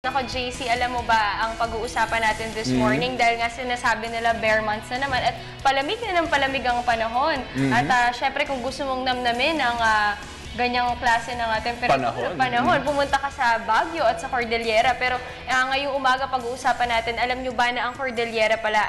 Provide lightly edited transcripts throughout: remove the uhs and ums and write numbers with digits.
Ako, JC, alam mo ba ang pag-uusapan natin this morning dahil nga sinasabi nila bare months na naman at palamig na ng palamig ang panahon. At syempre kung gusto mong namnamin ang ganyang klase ng temperatura, panahon, pumunta ka sa Baguio at sa Cordillera. Pero ngayong umaga pag-uusapan natin, alam nyo ba na ang Cordillera pala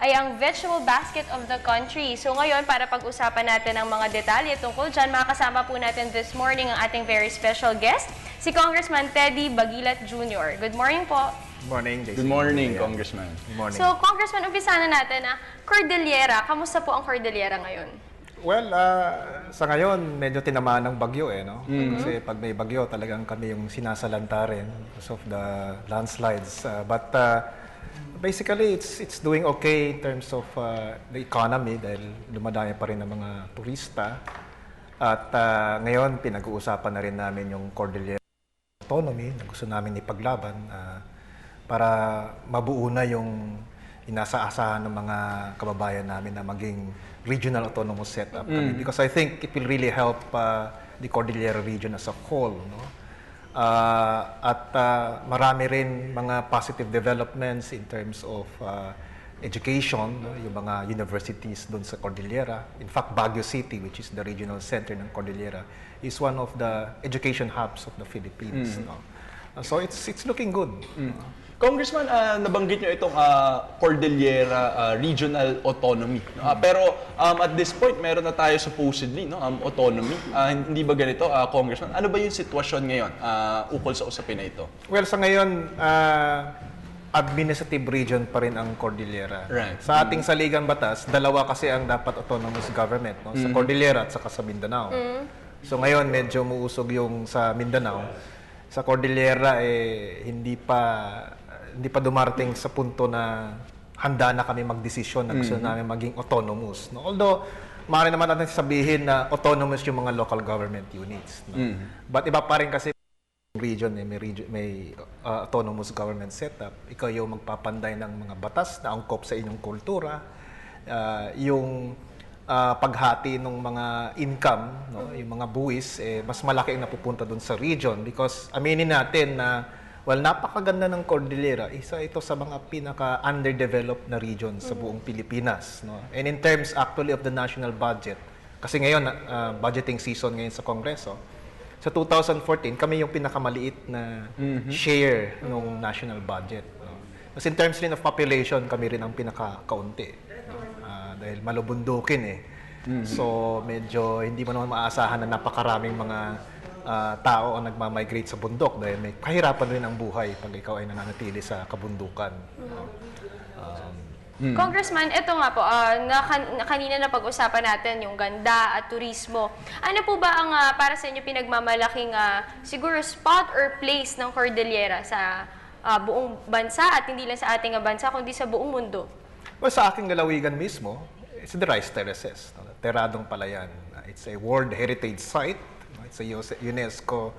ay ang vegetable basket of the country. So ngayon, para pag-usapan natin ang mga detalye tungkol dyan, makakasama po natin this morning ang ating very special guest, si Congressman Teddy Baguilat Jr. Good morning po. Good morning, JC. Good morning, Congressman. Good morning. So, Congressman, umpisa na natin Cordillera. Kamusta po ang Cordillera ngayon? Well, sa ngayon, medyo tinamaan ng bagyo no? Kasi pag may bagyo, talagang kami yung sinasalanta rin because of the landslides. But basically, it's doing okay in terms of the economy dahil dumadami pa rin ng mga turista. At ngayon, pinag-uusapan na rin namin yung Cordillera Autonomy na gusto namin ipaglaban para mabuo na yung inasaasahan ng mga kababayan namin na maging regional autonomous setup kami. Because I think it will really help the Cordillera region as a whole. No? At marami rin mga positive developments in terms of education, no? Yung mga universities doon sa Cordillera. In fact, Baguio City, which is the regional center ng Cordillera, is one of the education hubs of the Philippines. No? So it's looking good. Congressman, nabanggit nyo itong Cordillera Regional Autonomy. No? Pero at this point, meron na tayo supposedly autonomy. Hindi ba ganito, Congressman? Ano ba yung sitwasyon ngayon ukol sa usapin na ito? Well, sa ngayon, administrative region pa rin ang Cordillera. Right. Sa ating saligang batas, dalawa kasi ang dapat autonomous government, no? Sa Cordillera at saka sa Mindanao. So ngayon, medyo muusog yung sa Mindanao. Sa Cordillera, hindi pa dumarating sa punto na handa na kami magdesisyon na gusto namin maging autonomous. No? Although, maaari naman natin sabihin na autonomous yung mga local government units. No? But iba pa rin kasi region, may autonomous government setup. Ikaw yung magpapanday ng mga batas na angkop sa inyong kultura. Yung paghati ng mga income, no? Yung mga buwis, mas malaki ang napupunta dun sa region. Because aminin natin na well, napakaganda ng Cordillera. Isa ito sa mga pinaka-underdeveloped na region sa buong Pilipinas. No? And in terms actually of the national budget, kasi ngayon, budgeting season ngayon sa Kongreso, sa 2014, kami yung pinakamaliit na share ng national budget. No? Kasi in terms rin of population, kami rin ang pinaka-kaunti. No? Dahil malubundukin So medyo hindi mo naman maaasahan na napakaraming mga tao ang nagmamigrate sa bundok dahil may kahirapan rin ang buhay pag ikaw ay nananatili sa kabundukan. Congressman, ito nga po, kanina na pag-usapan natin yung ganda at turismo. Ano po ba ang para sa inyo pinagmamalaking siguro spot or place ng Cordillera sa buong bansa at hindi lang sa ating bansa kundi sa buong mundo? Well, sa aking lalawigan mismo, it's the Rice Terraces, no? Teradong Palayan. It's a World Heritage Site. It's a UNESCO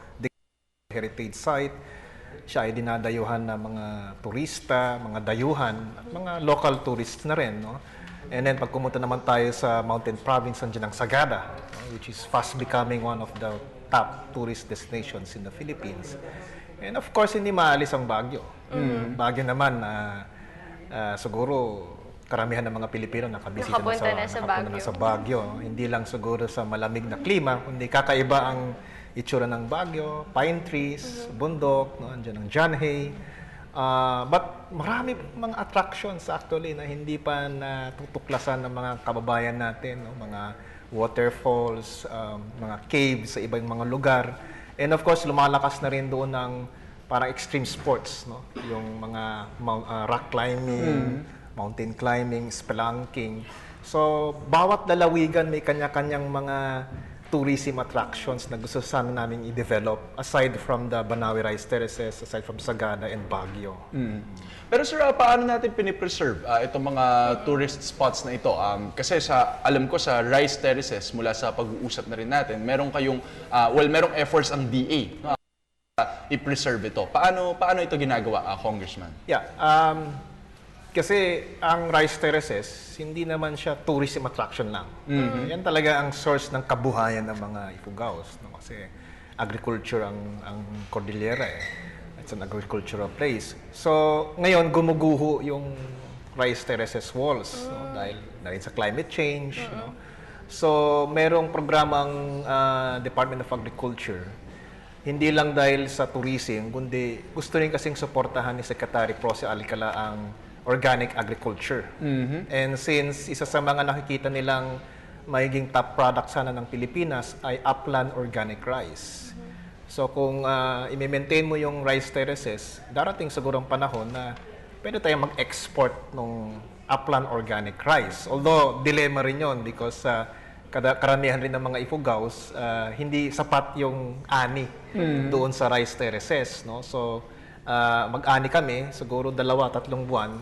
Heritage Site. Siya ay dinadayuhan ng mga turista, mga dayuhan, at mga local tourists na rin. No? And then pag pumunta naman tayo sa Mountain Province, nandiyan ang Sagada, no? Which is fast becoming one of the top tourist destinations in the Philippines. And of course, hindi maalis ang Baguio. Baguio naman, siguro karamihan ng mga Pilipino nakabisita na sa Baguio. Hindi lang siguro sa malamig na klima, kundi kakaiba ang itsura ng Baguio, pine trees, bundok, no? Andiyan ang John Hay. But marami mga attractions actually na hindi pa natutuklasan ng mga kababayan natin, no? Mga waterfalls, mga caves sa ibang mga lugar. And of course, lumalakas na rin doon ng parang extreme sports, no? Yung mga rock climbing, mountain climbing, spelunking. So, bawat lalawigan may kanya-kanyang mga tourism attractions na gusto sana namin i-develop aside from the Banawe Rice Terraces, aside from Sagada and Baguio. Pero sir, paano natin pinipreserve itong mga tourist spots na ito? Kasi alam ko sa Rice Terraces, mula sa pag-uusap na rin natin, meron kayong, merong efforts ang DA i-preserve ito. Paano ito ginagawa, Congressman? Yeah. Kasi ang Rice Terraces, hindi naman siya tourism attraction lang. Yan talaga ang source ng kabuhayan ng mga Ifugaos. No? Kasi agriculture ang Cordillera. It's an agricultural place. So, ngayon, gumuguho yung rice terraces walls dahil sa climate change. No? So, merong programang Department of Agriculture. Hindi lang dahil sa tourism, kundi gusto rin kasing suportahan ni Secretary Proce Alcala ang organic agriculture. And since isa sa mga nakikita nilang magiging top product sana ng Pilipinas ay upland organic rice. So kung i-maintain mo yung rice terraces, darating siguro ang panahon na pwede tayong mag-export ng upland organic rice. Although, dilemma rin yun because karamihan rin ng mga ifugaws, hindi sapat yung ani doon sa rice terraces. No? So, mag-ani kami, siguro 2-3 buwan,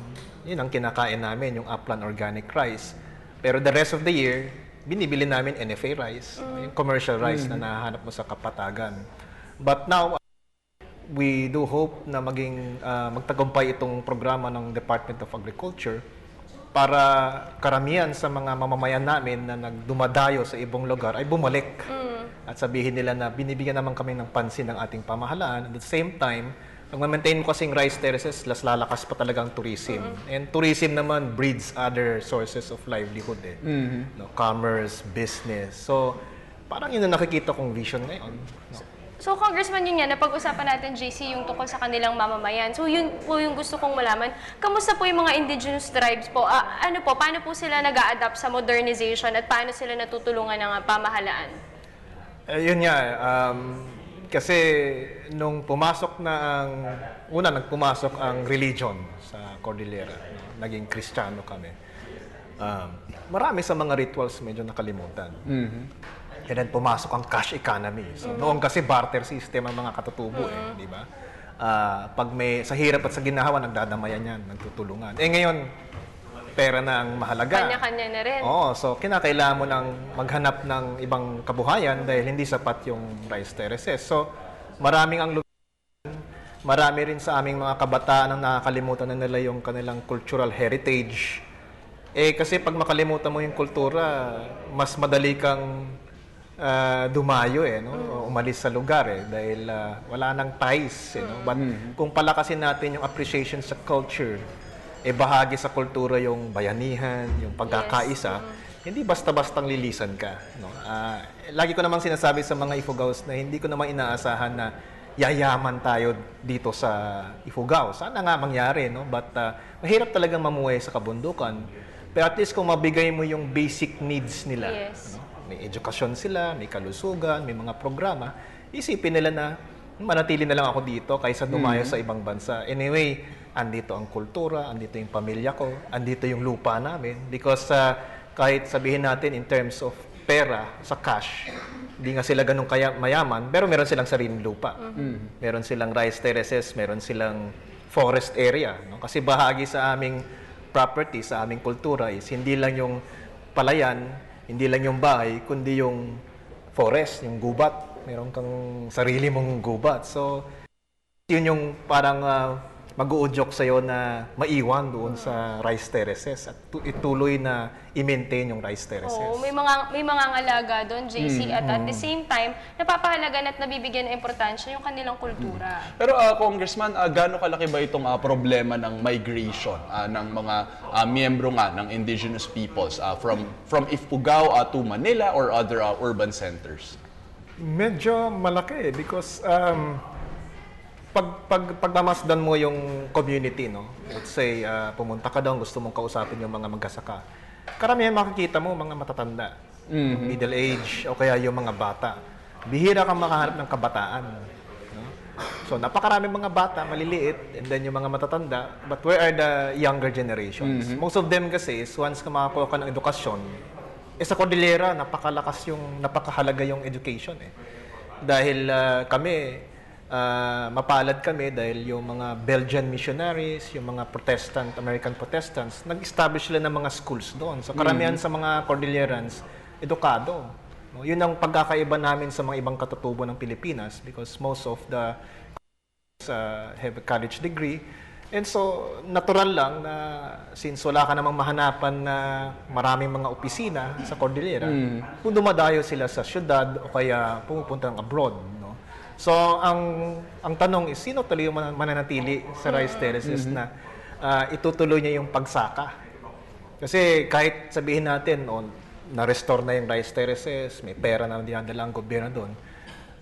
yun ang kinakain namin, yung upland organic rice. Pero the rest of the year, binibili namin NFA rice, yung commercial rice na nahahanap mo sa kapatagan. But now, we do hope na magtagumpay itong programa ng Department of Agriculture para karamihan sa mga mamamayan namin na nagdumadayo sa ibang lugar ay bumalik. At sabihin nila na binibigyan naman kami ng pansin ng ating pamahalaan. At the same time, pag ma-maintain mo kasing rice terraces, lalakas pa talagang tourism. And tourism naman breeds other sources of livelihood. No, commerce, business. So, parang yun ang nakikita kong vision ngayon. No? So, Congressman, yun nga, napag-usapan natin, JC, yung tungkol sa kanilang mamamayan. So, yun po yung gusto kong malaman. Kamusta po yung mga indigenous tribes po? Paano po sila nag-a-adapt sa modernization at paano sila natutulungan ng pamahalaan? Yun nga, kasi nung pumasok na nagpumasok ang religion sa Cordillera, no? Naging Kristiyano kami. Marami sa mga rituals medyo nakalimutan. And then pumasok ang cash economy. So noon kasi barter system ang mga katutubo di ba? Pag sa hirap at sa ginhawa, nagdadamayan yan, nagtutulungan. Ngayon, pera na ang mahalaga. Kanya-kanya na rin. Oo, so kinakailangan mo nang maghanap ng ibang kabuhayan dahil hindi sapat yung rice terraces. So maraming ang marami rin sa aming mga kabataan ang nakakalimutan na nila yung kanilang cultural heritage. Kasi pag makalimutan mo yung kultura, mas madali kang dumayo no? Umalis sa lugar dahil wala nang ties no? But kung palakasin natin yung appreciation sa culture, bahagi sa kultura yung bayanihan, yung pagkakaisa, hindi basta-bastang lilisan ka no? Lagi ko namang sinasabi sa mga Ifugaos na hindi ko naman inaasahan na yayaman tayo dito sa Ifugao. Sana nga mangyari, no? But mahirap talagang mamuhay sa kabundukan. Pero at least kung mabigay mo yung basic needs nila, may edukasyon sila, may kalusugan, may mga programa, isipin nila na manatili na lang ako dito kaysa dumayo sa ibang bansa. Anyway, andito ang kultura, andito yung pamilya ko, andito yung lupa namin. Because kahit sabihin natin in terms of pera, sa cash, hindi nga sila ganun kaya mayaman, pero meron silang sariling lupa. Meron silang rice terraces, meron silang forest area. No? Kasi bahagi sa aming property, sa aming kultura is hindi lang yung palayan, hindi lang yung bahay, kundi yung forest, yung gubat. Meron kang sarili mong gubat. So, yun yung parang mag-uudyok sa'yo na maiwan doon sa rice terraces at ituloy na i-maintain yung rice terraces. Oo, may mga ngalaga doon, JC, at the same time, napapahalagan at nabibigyan ng importansya yung kanilang kultura. Pero Congressman, gaano kalaki ba itong problema ng migration ng mga miyembro nga ng indigenous peoples from Ifugao to Manila or other urban centers? Medyo malaki because pagmamasdan mo yung community, no? Let's say, pumunta ka doon, gusto mong kausapin yung mga magsasaka. Karamihan makikita mo mga matatanda, middle age, o kaya yung mga bata. Bihira kang makahanap ng kabataan. No? So, napakarami mga bata, maliliit, and then yung mga matatanda. But where are the younger generations? Most of them kasi, once ka makakuha ka ng edukasyon, sa Cordillera, napakahalaga yung education. Dahil kami, mapalad kami dahil yung mga Belgian missionaries, yung mga American Protestants, nag-establish sila ng mga schools doon. So karamihan sa mga Cordillerans, edukado. No? Yun ang pagkakaiba namin sa mga ibang katutubo ng Pilipinas because most of the have a college degree. And so, natural lang na since wala ka namang mahanapan na maraming mga opisina sa Cordillera, kung dumadayo sila sa syudad o kaya pumupunta ng abroad. No? So, ang tanong is, sino tuloy yung mananatili sa rice terraces na itutuloy niya yung pagsaka? Kasi kahit sabihin natin, na-restore na yung rice terraces, may pera na dinadala ang gobyerno doon,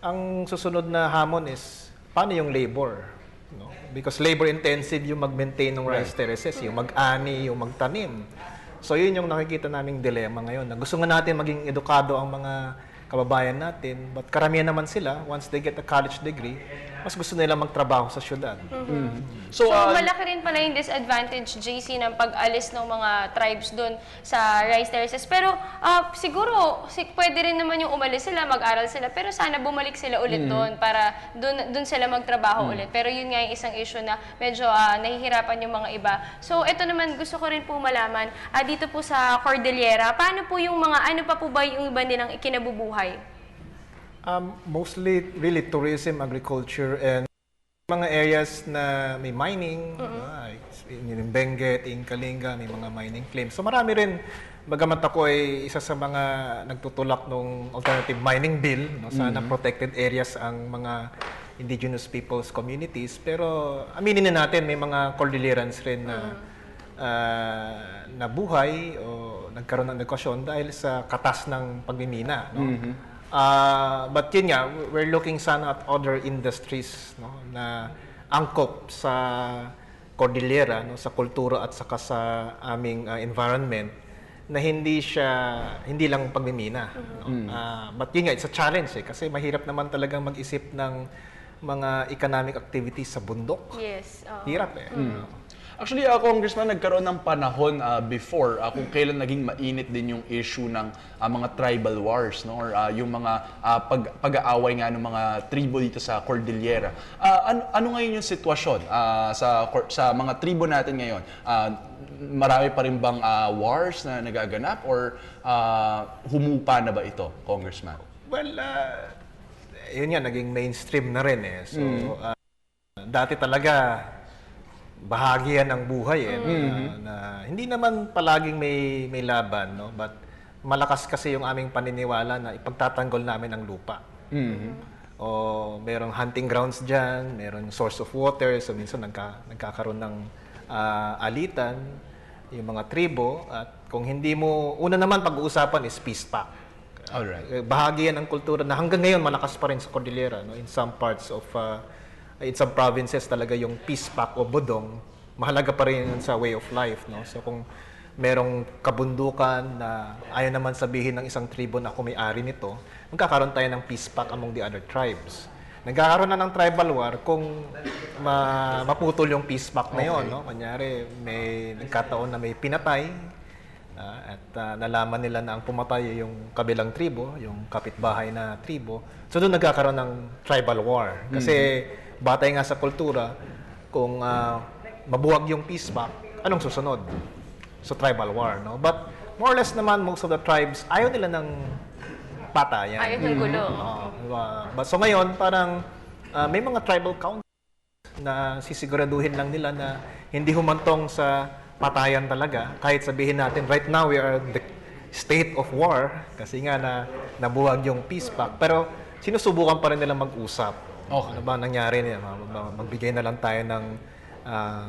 ang susunod na hamon is, paano yung labor? No? Because labor-intensive yung mag-maintain ng rice terraces, yung mag-ani, yung magtanim. So yun yung nakikita naming dilema ngayon. Na gusto nga natin maging edukado ang mga kababayan natin, but karamihan naman sila, once they get a college degree, mas gusto nila magtrabaho sa syudad. So, malaki rin pala yung disadvantage, JC, ng pag-alis ng mga tribes doon sa rice terraces. Pero siguro, pwede rin naman yung umalis sila, mag-aral sila, pero sana bumalik sila ulit doon para doon sila magtrabaho ulit. Pero yun nga yung isang issue na medyo nahihirapan yung mga iba. So, ito naman, gusto ko rin po malaman, dito po sa Cordillera, paano po yung mga, ano pa po ba yung iba nilang ikinabubuhay? Mostly really tourism, agriculture, and mga areas na may mining, in Benguet, in Kalinga, may mga mining claims. So marami rin, bagamat ako ay isa sa mga nagtutulak ng alternative mining bill, no? Sana protected areas ang mga indigenous peoples communities, pero aminin na natin, may mga Cordillerans rin na nabuhay o nagkaroon ng negosyon dahil sa katas ng pagmimina. No? But yun nga, we're looking sana at other industries, no, na angkop sa Cordillera, no, sa kultura at saka sa aming environment na hindi lang pagmimina. No? But yun nga, it's a challenge kasi mahirap naman talagang mag-isip ng mga economic activities sa bundok. Yes. Hirap eh. Actually, Congressman, nagkaroon ng panahon before kung kailan naging mainit din yung issue ng mga tribal wars, no? Or yung mga pag-aaway nga ng mga tribo dito sa Cordillera. Ano ngayon yung sitwasyon sa mga tribo natin ngayon? Marami pa rin bang wars na nagaganap or humupa na ba ito, Congressman? Well, yun nga, naging mainstream na rin eh. So, dati talaga, bahagi yan ng buhay eh. Na hindi naman palaging may laban, no? But malakas kasi yung aming paniniwala na ipagtatanggol namin ang lupa. O merong hunting grounds dyan, merong source of water, so minsan nagkakaroon ng alitan, yung mga tribo, at kung hindi mo, una naman pag-uusapan is peace pact. Alright. Bahagi yan ng kultura na hanggang ngayon malakas pa rin sa Cordillera, no? In some parts of in some provinces talaga yung peace pact o bodong mahalaga pa rin sa way of life, no? So kung merong kabundukan na ayaw naman sabihin ng isang tribo na ako may-ari nito, magkakaroon tayo ng peace pact among the other tribes. Nagkakaroon na ng tribal war kung maputol yung peace pact na yun, no? Kunyari may nagkataon na may pinatay at nalaman nila na ang pumatay yung kabilang tribo, yung kapitbahay na tribo. So doon nagkakaroon ng tribal war. Kasi batay nga sa kultura, kung mabuwag yung peace pact, anong susunod? So tribal war, no? But more or less naman, most of the tribes, ayaw nila ng patayan. Ayaw ng gulo. Diba? But so ngayon, parang may mga tribal councils na sisiguraduhin lang nila na hindi humantong sa patayan talaga. Kahit sabihin natin, right now we are in the state of war kasi nga na nabuwag yung peace pact. Pero sinusubukan pa rin nila mag-usap. Ano ba nangyari niya? Magbigay na lang tayo ng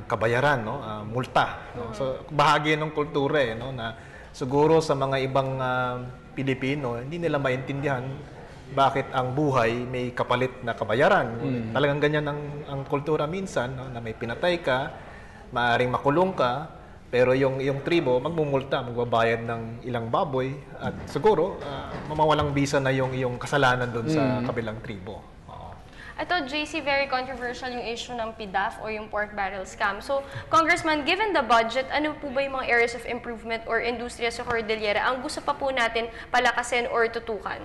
kabayaran, no? Multa. No? So bahagi ng kultura eh, no? Na siguro sa mga ibang Pilipino, hindi nila maintindihan bakit ang buhay may kapalit na kabayaran. Talagang ganyan ang kultura minsan, no? Na may pinatay ka, maaaring makulong ka, pero yung tribo magmumulta, magbabayad ng ilang baboy at siguro mamawalang bisa na yung kasalanan doon sa kabilang tribo. Ito, JC, very controversial yung issue ng PDAF o yung pork barrel scam. So, Congressman, given the budget, ano po ba yung mga areas of improvement or industriya sa Cordillera ang gusto pa po natin palakasin or tutukan?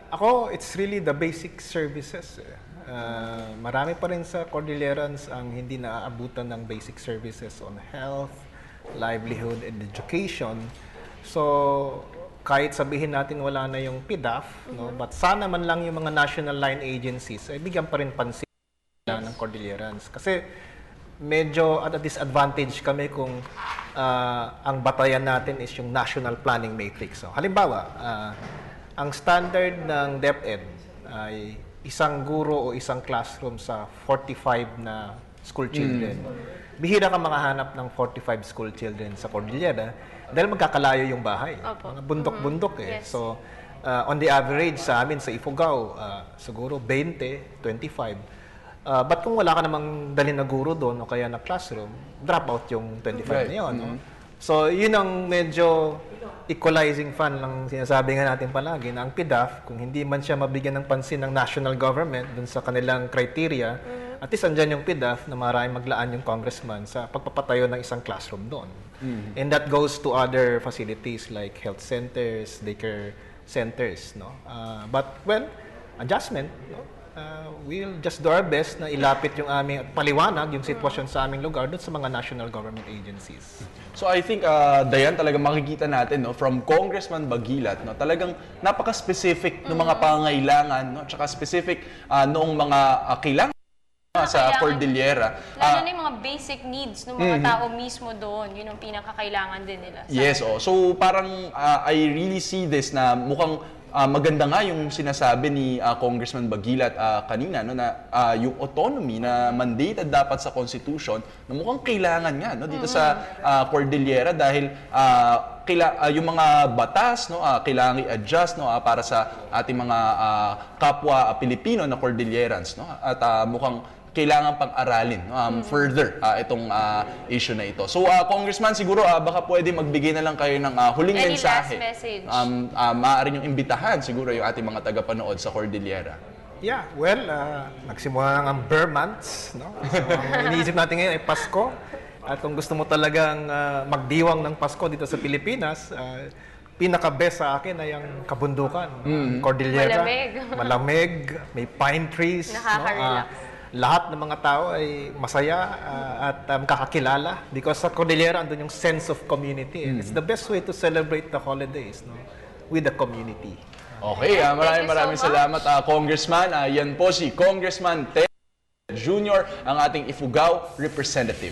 Ako, it's really the basic services. Marami pa rin sa Cordillerans ang hindi naaabutan ng basic services on health, livelihood, and education. So, kahit sabihin natin wala na yung PDAF, no? But sana man lang yung mga national line agencies ay bigyan pa rin pansin ng Cordillerans. Kasi medyo at a disadvantage kami kung ang batayan natin is yung national planning matrix. So, halimbawa, ang standard ng DepEd ay isang guro o isang classroom sa 45 na school children. Bihira ka makahanap ng 45 school children sa Cordillera dahil magkakalayo yung bahay. Opo. Mga bundok-bundok eh. Yes. So, on the average sa amin sa Ifugao, siguro 20, 25. But kung wala ka namang dalhin na guro doon o kaya na classroom, drop out yung 25 na yun. No? So, yun ang medyo equalizing fund lang sinasabi nga natin palagi na ang PDAF, kung hindi man siya mabigyan ng pansin ng national government dun sa kanilang criteria, at least andyan yung PDAF na maraming maglaan yung congressman sa pagpapatayo ng isang classroom doon. And that goes to other facilities like health centers, daycare centers. No? But, well, adjustment, no? We'll just do our best na ilapit yung aming paliwanag yung sitwasyon sa aming lugar doon sa mga national government agencies. So I think, Dayan, talagang makikita natin, no, from Congressman Bagilat, no, talagang napaka-specific ng mga pangangailangan, no, tsaka specific noong mga kailangan sa Kailangan. Cordillera. Lalo na yung mga basic needs ng mga tao mismo doon. Yun ang pinakakailangan din nila. Yes, oh. So parang I really see this na mukhang maganda nga yung sinasabi ni Congressman Bagilat kanina, no, na yung autonomy na mandated dapat sa Constitution na mukhang kailangan nga, no, dito sa Cordillera dahil yung mga batas, no, kailangan i-adjust, no, para sa ating mga kapwa Pilipino na Cordillerans, no, at mukhang kailangan pang-aralin further itong issue na ito. So, Congressman, siguro baka pwede magbigay na lang kayo ng huling Any mensahe. last message? Maaari niyong imbitahan siguro yung ating mga tagapanood sa Cordillera. Yeah, well, nagsimula lang ang Burr months. No? So, ang iniisip natin ngayon ay Pasko. At kung gusto mo talagang magdiwang ng Pasko dito sa Pilipinas, pinaka-best sa akin ay ang kabundukan. Cordillera. Malamig. Malamig, may pine trees. Nakaka-relax. Lahat ng mga tao ay masaya at kakakilala because sa Cordillera andun yung sense of community. And it's the best way to celebrate the holidays, no, with the community. Okay, maraming so salamat, Congressman. Yan po si Congressman Ted Jr., ang ating Ifugao representative.